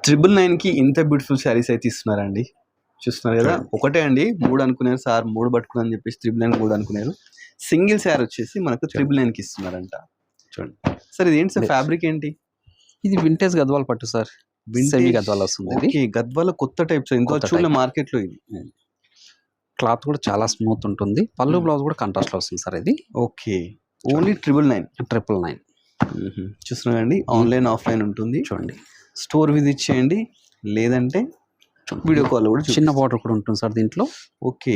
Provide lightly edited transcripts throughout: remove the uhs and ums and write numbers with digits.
999కి ఇంత బ్యూటిఫుల్ శారీస్ అయితే ఇస్తున్నారండి. చూస్తున్నారు కదా, ఒకటే అండి 3 అనుకున్నారు సార్, 3 పట్టుకుని అని చెప్పేసి 999 3 అనుకున్నారు. సింగిల్ శారీ వచ్చేసి మనకు 999కి ఇస్తున్నారంట. చూడండి సార్, ఇది ఏంటి సార్, ఫ్యాబ్రిక్ ఏంటి? ఇది వింటేజ్ గద్వాల పట్టు సార్, సెమీ గద్వాల వస్తుంది. ఓకే, గద్వాల కొత్త టైప్ సార్, ఇంకో చూడలే మార్కెట్ లో. ఇది క్లాత్ కూడా చాలా స్మూత్ ఉంటుంది. పళ్ళు బ్లౌజ్ కూడా కాంట్రాస్ట్ లో వస్తుంది సార్. ఇది ఓకే, ఓన్లీ 999. చూస్తున్నారండి, ఆన్లైన్ ఆఫ్లైన్ ఉంటుంది. చూడండి, స్టోర్ విజిట్ చేయండి, లేదంటే వీడియో కాల్ కూడా. చిన్న బార్డర్ కూడా ఉంటుంది సార్ దీంట్లో. ఓకే,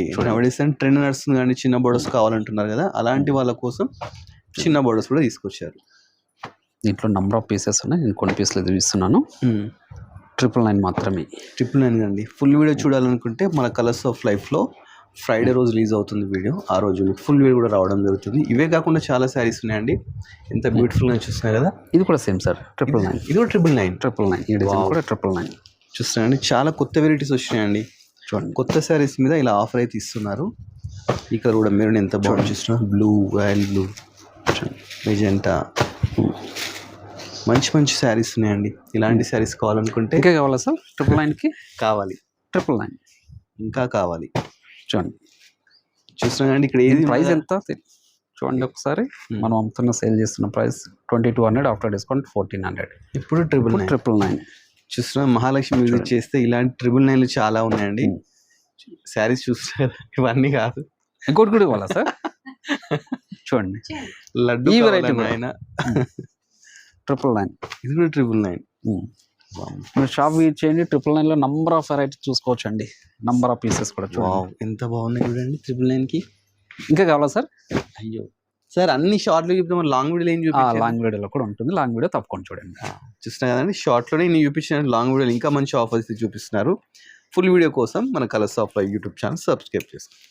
ట్రెండ్ నడుస్తుంది కానీ చిన్న బోర్డర్స్ కావాలంటున్నారు కదా, అలాంటి వాళ్ళ కోసం చిన్న బోర్డర్స్ కూడా తీసుకొచ్చారు. దీంట్లో నంబర్ ఆఫ్ పీసెస్ ఉన్నాయి, నేను కొన్ని పీసులు చూపిస్తున్నాను. 999 మాత్రమే. 999 అండి. ఫుల్ వీడియో చూడాలనుకుంటే మన కలర్స్ ఆఫ్ లైఫ్లో ఫ్రైడే రోజు రిలీజ్ అవుతుంది వీడియో. ఆ రోజు మీకు ఫుల్ వీడియో కూడా రావడం జరుగుతుంది. ఇవే కాకుండా చాలా శారీస్ ఉన్నాయండి, ఎంత బ్యూటిఫుల్గా చూస్తున్నారు కదా. ఇది కూడా సేమ్ సార్, 999. ఇది కూడా 999. ఈ డిజైన్ కూడా 999 చూస్తున్నారండి, చాలా కొత్త వెరైటీస్ వచ్చినాయండి. చూడండి, కొత్త శారీస్ మీద ఇలా ఆఫర్ అయితే ఇస్తున్నారు. ఇక్కడ కూడా మీరు ఎంత బాగుంది చూస్తున్నారు, బ్లూ, రాయల్ బ్లూ, మెజెంటా, మంచి మంచి శారీస్ ఉన్నాయండి. ఇలాంటి శారీస్ కావాలనుకుంటే ఇంకా కావాలా సార్? 999కి కావాలి, 999 ఇంకా కావాలి. చూడండి, చూస్తున్నాండి, ఇక్కడ ఏది ప్రైస్ ఎంత చూడండి ఒకసారి. మనం అమ్ముతున్న సేల్ చేస్తున్న ప్రైస్ 2200, ఆఫ్టర్ డిస్కౌంట్ 1400. ఇప్పుడు 999. చూస్తున్నా, మహాలక్ష్మి విజిట్ చేస్తే ఇలాంటి 999 చాలా ఉన్నాయండి. శారీస్ చూస్తున్నారు, ఇవన్నీ కాదు, ఇంకోటి కూడా ఇవ్వాలా సార్? చూడండి, లడ్డు ఈ వెరైటీ ఆయన 999. ఇది కూడా 999. మీరు షాప్ విజిట్ చేయండి. 999లో నంబర్ ఆఫ్ వెరైటీ చూసుకోవచ్చు అండి, నంబర్ ఆఫ్ పీసెస్ కూడా. ఎంత బాగున్నాయి చూడండి 999కి. ఇంకా కావాలా సార్? అయ్యో సార్, అన్ని షార్ట్లో చూపిస్తాం, లాంగ్ వీడియో ఏం చూపించారు? లాంగ్ వీడియోలో కూడా ఉంటుంది, లాంగ్ వీడియో తప్పకుండా చూడండి. చూస్తున్నా కదండి, షార్ట్లోనే నేను చూపించిన, లాంగ్ వీడియోలో ఇంకా మంచి ఆఫర్స్ చూపిస్తున్నారు. ఫుల్ వీడియో కోసం మన colours of life YouTube channel subscribe చేసుకోండి.